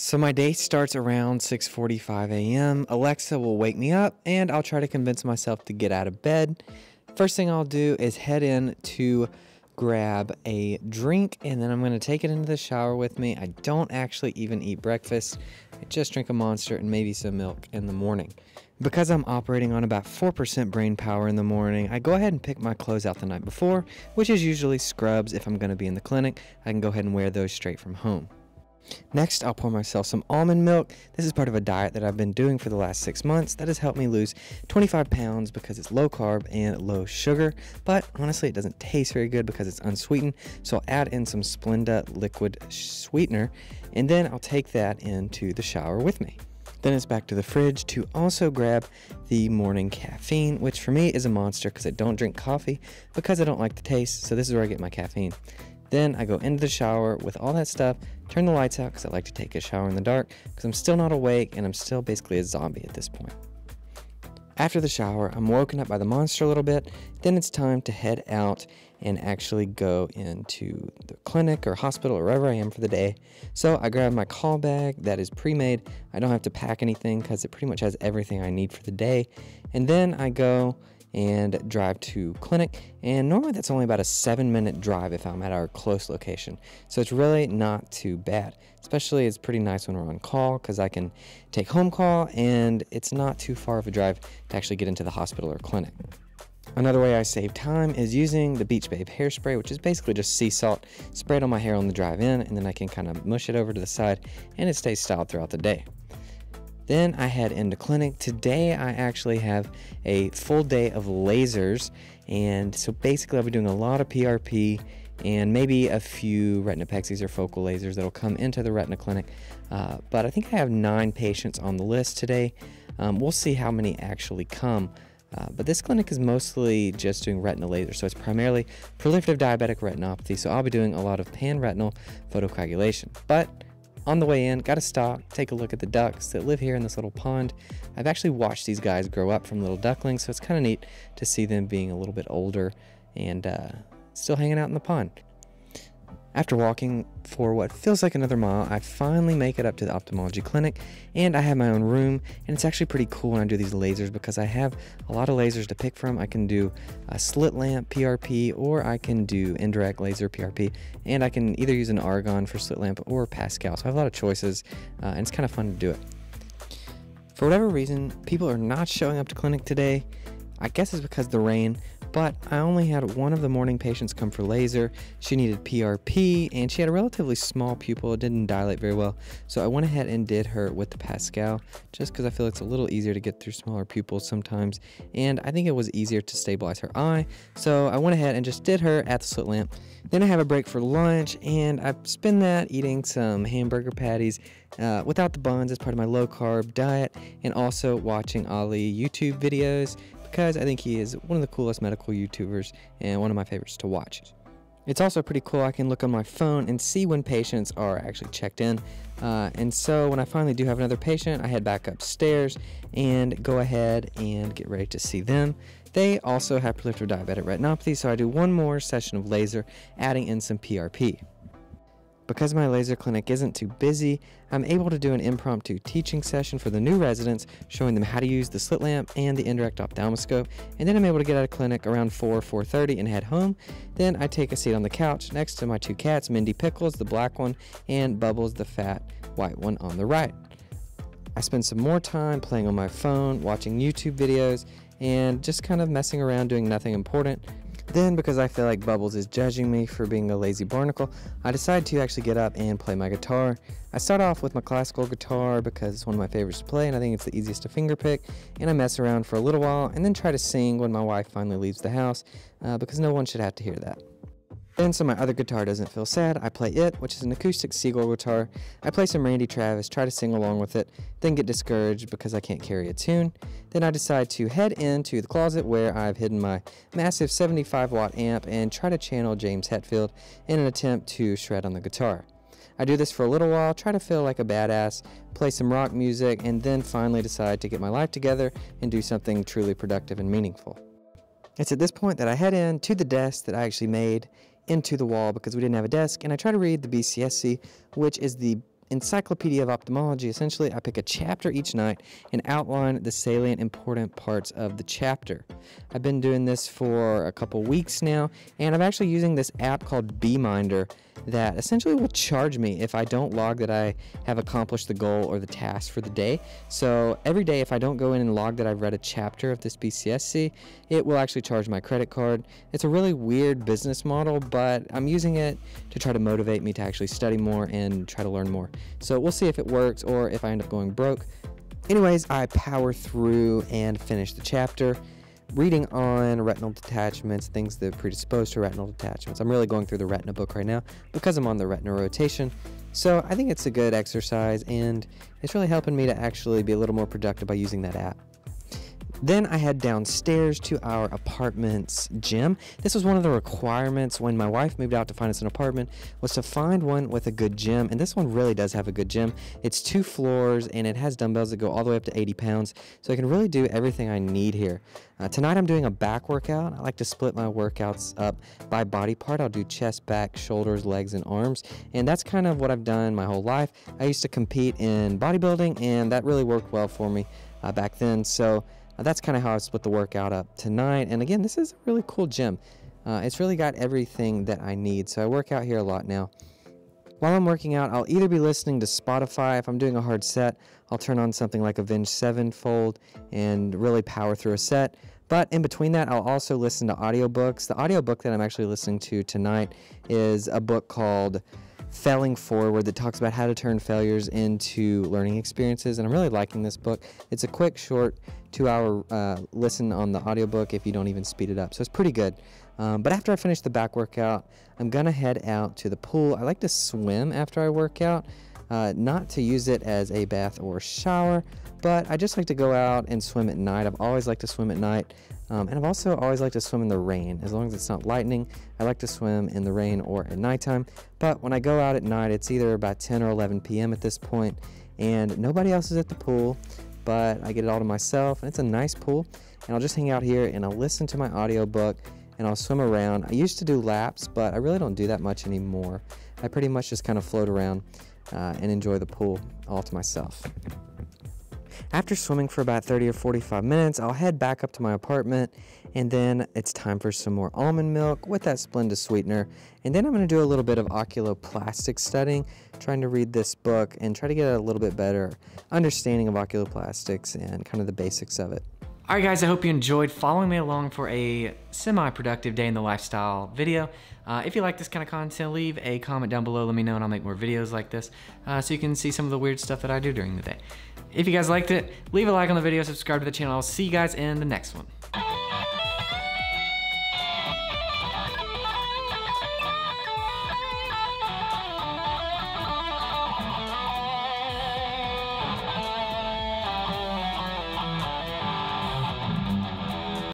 So my day starts around 6:45 a.m. Alexa will wake me up and I'll try to convince myself to get out of bed. First thing I'll do is head in to grab a drink and then I'm going to take it into the shower with me. I don't actually even eat breakfast. I just drink a Monster and maybe some milk in the morning. Because I'm operating on about 4% brain power in the morning, I go ahead and pick my clothes out the night before, which is usually scrubs. If I'm going to be in the clinic, I can go ahead and wear those straight from home. Next, I'll pour myself some almond milk. This is part of a diet that I've been doing for the last 6 months that has helped me lose 25 pounds because it's low carb and low sugar, but honestly it doesn't taste very good because it's unsweetened, so I'll add in some Splenda liquid sweetener and then I'll take that into the shower with me. Then it's back to the fridge to also grab the morning caffeine, which for me is a Monster because I don't drink coffee because I don't like the taste, so this is where I get my caffeine. Then I go into the shower with all that stuff, turn the lights out because I like to take a shower in the dark because I'm still not awake and I'm still basically a zombie at this point. After the shower, I'm woken up by the Monster a little bit. Then it's time to head out and actually go into the clinic or hospital or wherever I am for the day. So I grab my call bag that is pre-made. I don't have to pack anything because it pretty much has everything I need for the day. And then I go and drive to clinic, and normally that's only about a 7-minute drive if I'm at our close location, so it's really not too bad. Especially it's pretty nice when we're on call because I can take home call and it's not too far of a drive to actually get into the hospital or clinic. Another way I save time is using the Beach Babe hairspray, which is basically just sea salt sprayed on my hair on the drive in, and then I can kind of mush it over to the side and it stays styled throughout the day. Then I head into clinic. Today I actually have a full day of lasers, and so basically I'll be doing a lot of PRP and maybe a few retinopexies or focal lasers that'll come into the retina clinic, but I think I have 9 patients on the list today. We'll see how many actually come, but this clinic is mostly just doing retinal lasers, so it's primarily proliferative diabetic retinopathy, so I'll be doing a lot of pan-retinal photocoagulation. But on the way in, gotta stop, take a look at the ducks that live here in this little pond. I've actually watched these guys grow up from little ducklings, so it's kind of neat to see them being a little bit older and still hanging out in the pond. After walking for what feels like another mile, I finally make it up to the ophthalmology clinic, and I have my own room, and it's actually pretty cool when I do these lasers because I have a lot of lasers to pick from. I can do a slit lamp PRP, or I can do indirect laser PRP, and I can either use an argon for slit lamp or Pascal, so I have a lot of choices, and it's kind of fun to do it. For whatever reason, people are not showing up to clinic today. I guess it's because of the rain, but I only had one of the morning patients come for laser. She needed PRP, and she had a relatively small pupil. It didn't dilate very well, so I went ahead and did her with the Pascal, just because I feel it's a little easier to get through smaller pupils sometimes, and I think it was easier to stabilize her eye, so I went ahead and just did her at the slit lamp. Then I have a break for lunch, and I spend that eating some hamburger patties without the buns as part of my low-carb diet, and also watching Ali YouTube videos, because I think he is one of the coolest medical YouTubers and one of my favorites to watch. It's also pretty cool. I can look on my phone and see when patients are actually checked in. And so when I finally do have another patient, I head back upstairs and go ahead and get ready to see them. They also have proliferative diabetic retinopathy, so I do one more session of laser, adding in some PRP. Because my laser clinic isn't too busy, I'm able to do an impromptu teaching session for the new residents, showing them how to use the slit lamp and the indirect ophthalmoscope, and then I'm able to get out of clinic around 4:30 and head home. Then I take a seat on the couch next to my 2 cats, Mindy Pickles, the black one, and Bubbles, the fat white one on the right. I spend some more time playing on my phone, watching YouTube videos, and just kind of messing around doing nothing important. Then, because I feel like Bubbles is judging me for being a lazy barnacle, I decide to actually get up and play my guitar. I start off with my classical guitar because it's one of my favorites to play and I think it's the easiest to finger pick, and I mess around for a little while and then try to sing when my wife finally leaves the house because no one should have to hear that. Then, so my other guitar doesn't feel sad, I play it, which is an acoustic Seagull guitar. I play some Randy Travis, try to sing along with it, then get discouraged because I can't carry a tune. Then I decide to head into the closet where I've hidden my massive 75-watt amp and try to channel James Hetfield in an attempt to shred on the guitar. I do this for a little while, try to feel like a badass, play some rock music, and then finally decide to get my life together and do something truly productive and meaningful. It's at this point that I head in to the desk that I actually made into the wall because we didn't have a desk, and I try to read the BCSC, which is the encyclopedia of ophthalmology. Essentially, I pick a chapter each night and outline the salient important parts of the chapter. I've been doing this for a couple weeks now, and I'm actually using this app called Beeminder that essentially will charge me if I don't log that I have accomplished the goal or the task for the day. So every day, if I don't go in and log that I've read a chapter of this BCSC, it will actually charge my credit card. It's a really weird business model, but I'm using it to try to motivate me to actually study more and try to learn more. So we'll see if it works or if I end up going broke. Anyways, I power through and finish the chapter, reading on retinal detachments, things that predispose to retinal detachments. I'm really going through the retina book right now because I'm on the retina rotation. So I think it's a good exercise, and it's really helping me to actually be a little more productive by using that app. Then I head downstairs to our apartment's gym. This was one of the requirements when my wife moved out to find us an apartment, was to find one with a good gym, and this one really does have a good gym. It's 2 floors, and it has dumbbells that go all the way up to 80 pounds, so I can really do everything I need here. Tonight I'm doing a back workout. I like to split my workouts up by body part. I'll do chest, back, shoulders, legs, and arms, and that's kind of what I've done my whole life. I used to compete in bodybuilding, and that really worked well for me back then, so that's kind of how I split the workout up tonight. And again, this is a really cool gym. It's really got everything that I need. So I work out here a lot now. While I'm working out, I'll either be listening to Spotify. If I'm doing a hard set, I'll turn on something like Avenged Sevenfold and really power through a set. But in between that, I'll also listen to audiobooks. The audiobook that I'm actually listening to tonight is a book called Failing Forward that talks about how to turn failures into learning experiences, and I'm really liking this book. It's a quick, short 2-hour listen on the audiobook if you don't even speed it up, so it's pretty good. But after I finish the back workout, I'm gonna head out to the pool. I like to swim after I work out, not to use it as a bath or shower, but I just like to go out and swim at night. I've always liked to swim at night. And I've also always liked to swim in the rain. As long as it's not lightning, I like to swim in the rain or at nighttime. But when I go out at night, it's either about 10 or 11 p.m. at this point, and nobody else is at the pool, but I get it all to myself, and it's a nice pool. And I'll just hang out here, and I'll listen to my audiobook, and I'll swim around. I used to do laps, but I really don't do that much anymore. I pretty much just kind of float around and enjoy the pool all to myself. After swimming for about 30 or 45 minutes, I'll head back up to my apartment, and then it's time for some more almond milk with that Splenda sweetener. And then I'm going to do a little bit of oculoplastic studying, trying to read this book and try to get a little bit better understanding of oculoplastics and kind of the basics of it. Alright guys, I hope you enjoyed following me along for a semi-productive day in the lifestyle video. If you like this kind of content, leave a comment down below, let me know, and I'll make more videos like this so you can see some of the weird stuff that I do during the day. If you guys liked it, leave a like on the video, subscribe to the channel. I'll see you guys in the next one.